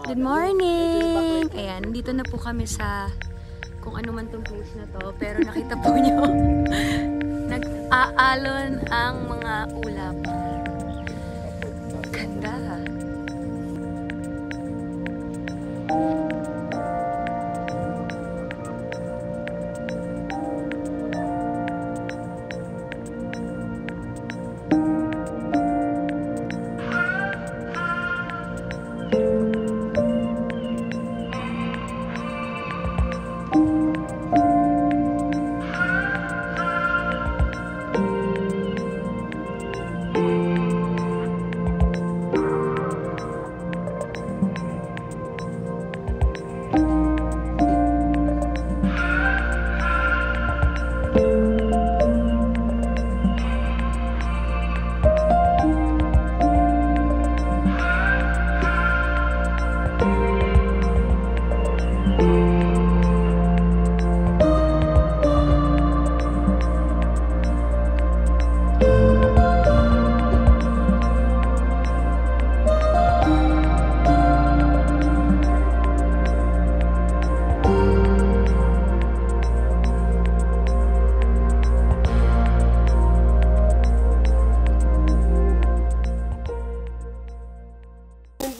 Good morning! Ayan, dito na po kami sa kung ano man tong place na to. Pero nakita po nyo, nag-aalon ang mga ulap. Ganda.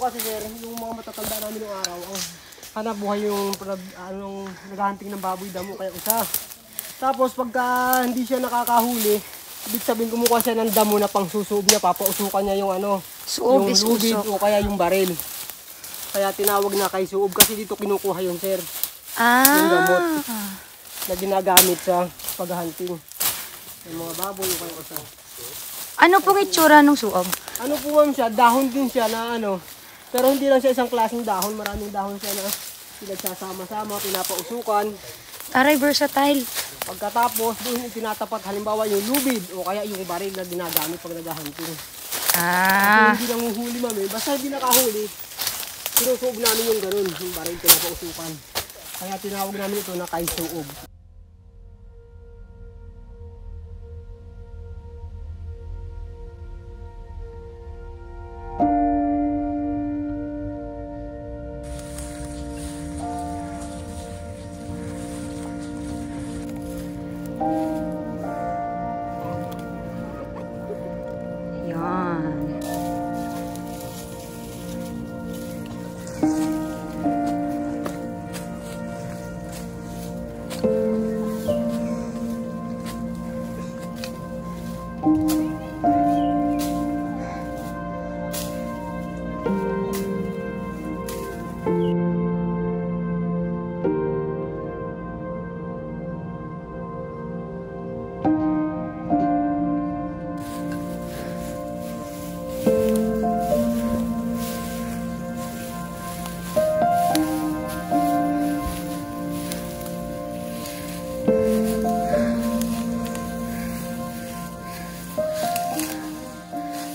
Kasi sir, yung mga matatanda namin ng araw, ang hanap buhay yung naghahunting ng baboy damo kaya isa. Tapos pagka hindi siya nakakahuli, ibig sabihin kumukuha siya ng damo na pang susuob niya, papausukan niya yung Suob yung is lubid usok. o kaya yung baril. Kaya tinawag na kay suob kasi dito kinukuha yung sir. Yung gamot na ginagamit sa paghahunting ng mga baboy o kaya isa. Ano pong itsura ng suob? Ano po ma'am siya, dahon din siya na pero hindi lang siya isang klaseng dahon, maraming dahon siya na pinagsasama-sama, pinapausukan. Aray, versatile. Pagkatapos, doon tinatapat halimbawa yung lubid o kaya yung baril na ginagamit pag naghahunting. Kasi hindi nanguhuli ma'am basta hindi nakahuli, sinusuob namin yung ganun, yung baril pinapausukan. Kaya tinawag namin ito na kay suob. Yan.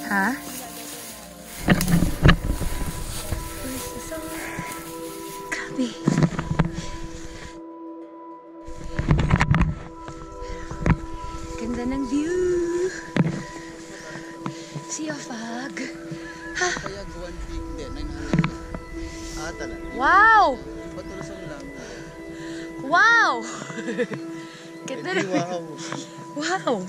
Ha? Grabe. Ganda ng view. Sea of Fog. Ha? Kaya Guan Peak din, 900. Talaga. Wow! Patulosan lang. Wow! Ganda Hindi, ng... wow. Wow!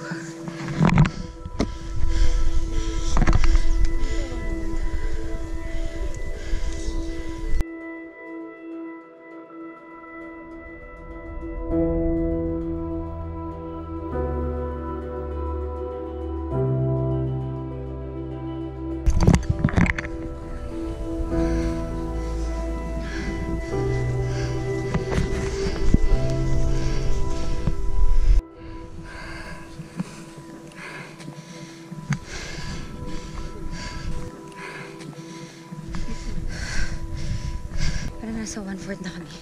Nasa 1/4 na kami.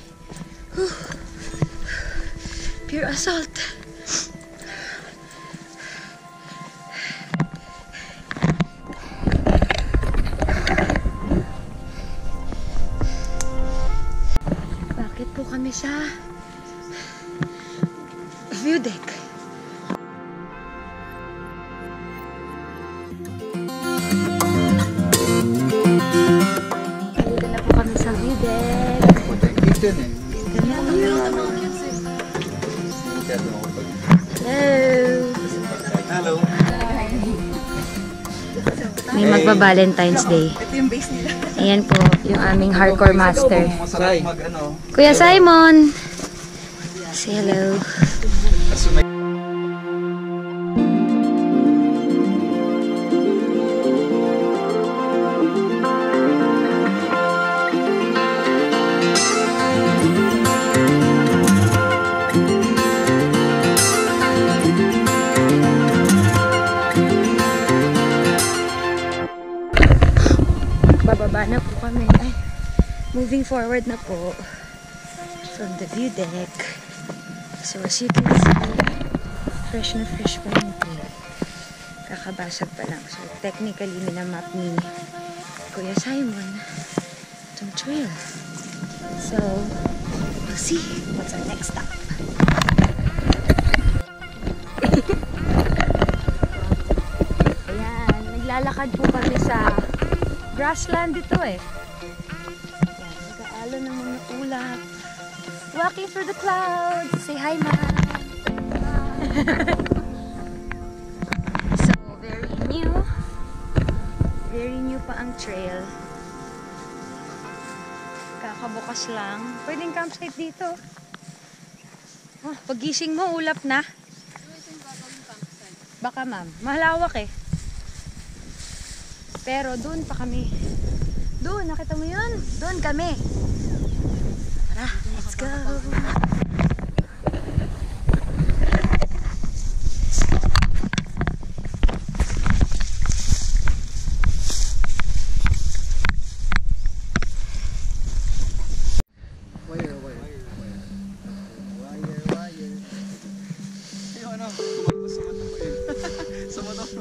Whew. Pure assault. Bakit po kami sa view deck? Dito na po kami sa yun eh. Hello! Hello. May magba-Valentine's Day. Ito yung base nila. Ayan po, yung aming hardcore master. Masarap mag ano. Kuya Simon! Say hello. Bababa na po kami. Ay, moving forward na po from the view deck. So as you can see, fresh na fresh pa yung trail. Kakabasag pa lang. So technically, minamap ni Kuya Simon itong trail. So, we'll see what's our next stop. Ayan, naglalakad po kami sa grassland dito eh. Ayan, nag-aalo ng mga ulap. Walking through the clouds. Say hi, Ma. So, very new. Very new pa ang trail. Kakabukas lang. Pwedeng campsite dito. Oh, pagising mo, ulap na. Baka, ma'am. Malawak eh. Pero doon pa kami. Doon, nakita mo yun? Doon kami. Tara, let's go.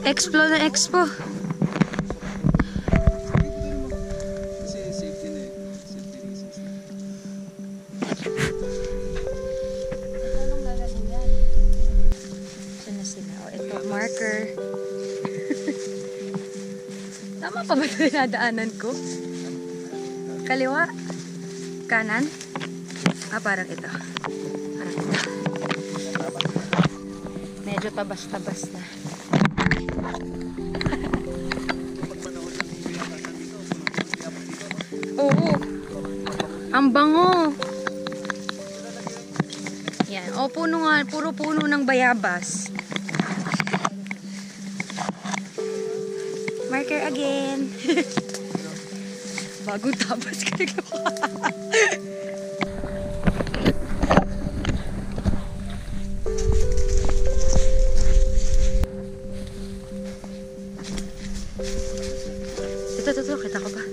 Expo na expo. Marker. Tama pa ba ito dinadaanan ko? Kaliwa? Kanan? Ah, parang ito. Parang ito. Medyo tabas-tabas na. Oo. Ang bango. Yan. O, puno nga. Puro puno ng bayabas. Marker again. Bagong tapas ka nagawa. Ito. Kita ko ba?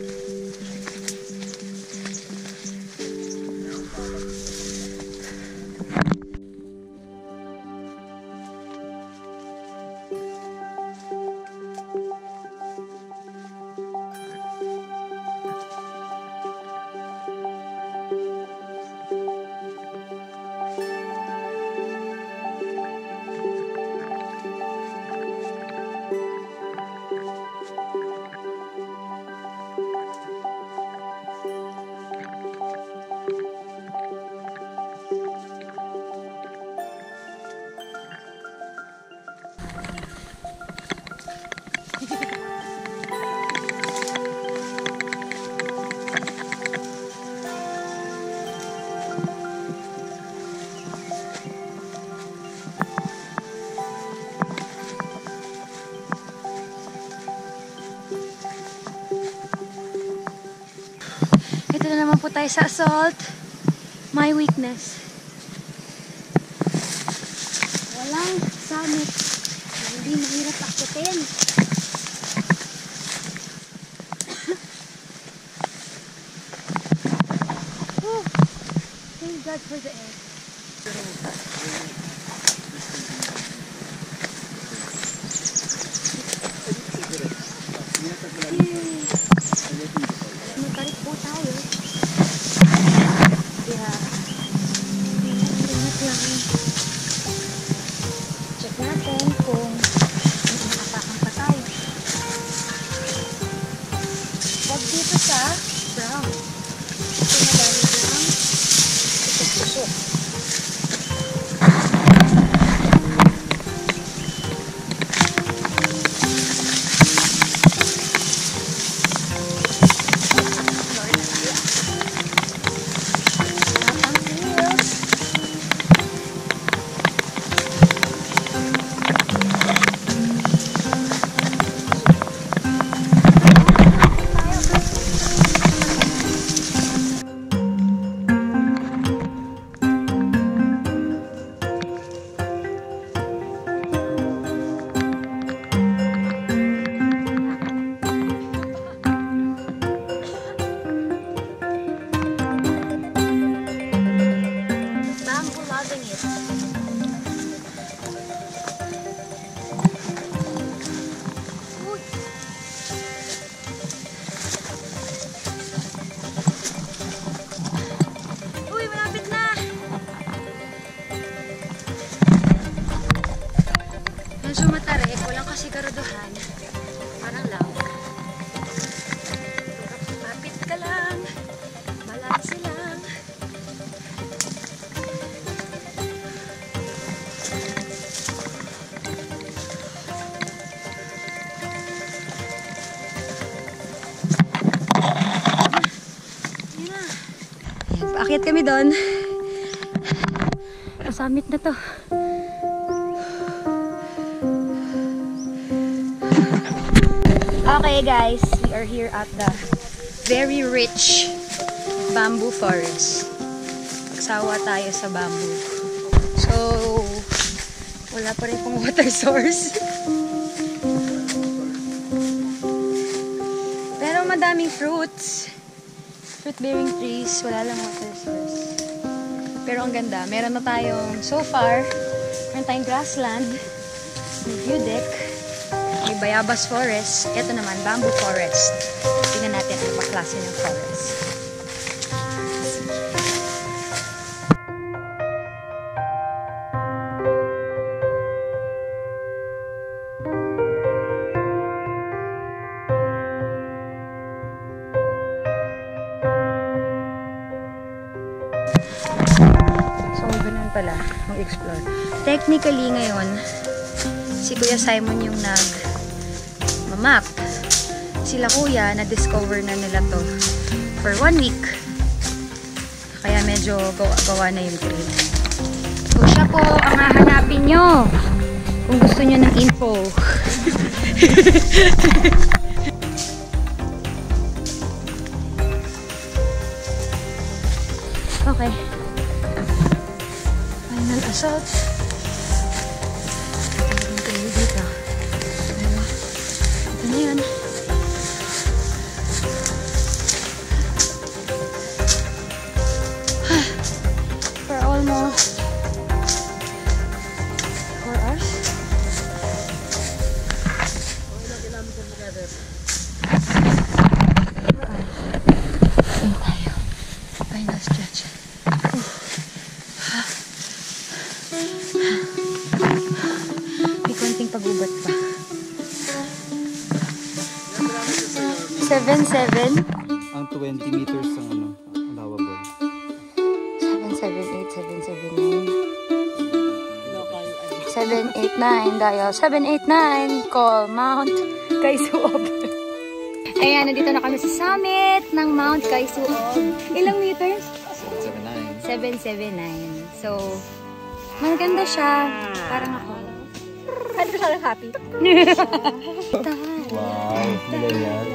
Ito na naman po tayo sa assault. My weakness. Walang summit. Hindi mahirap akutin. Oh, thank God for the air. Matarik po tayo. Kaya, ingat lang. Check natin kung nakatakan pa tayo. Huwag dito sa brown. Ito na dahil brown. dahan-dahan. Parang lang. Kapit ka lang. Balanse lang. Paakyat kami doon. Summit na to. Okay guys, we are here at the very rich bamboo forest. Nagsawa tayo sa bamboo. So, wala pa rin pong water source. Pero madaming fruits. Fruit-bearing trees, wala lang water source. Pero ang ganda, meron na tayong, so far, meron tayong grassland, may view deck, may bayabas forest, ito naman, bamboo forest. Tingnan natin ano pa klase ng forest. So, ganun pala, mag-explore. Technically, ngayon, si Kuya Simon yung nag-map. Sila kuya, na-discover na nila to for 1 week. Kaya medyo gawa na yung trail. So, siya po ang hahanapin nyo kung gusto nyo ng info. Okay. Final assault. Ito kayo dito. Ito na yun. For almost 4 hours. Ayun tayo. Final stretch. May konting pagubat pa. 7-7. Ang 20 meters ang ano, allowable. 7-7-8, 7-7-9. 7-8-9, dial. 7-8-9, call Mount Kaisuob. Ayan, nandito na kami sa summit ng Mount Kaisuob. Ilang meters? 7-7-9. So, maganda siya. Parang ako. Kaya ka lang happy? Wow, nila yan.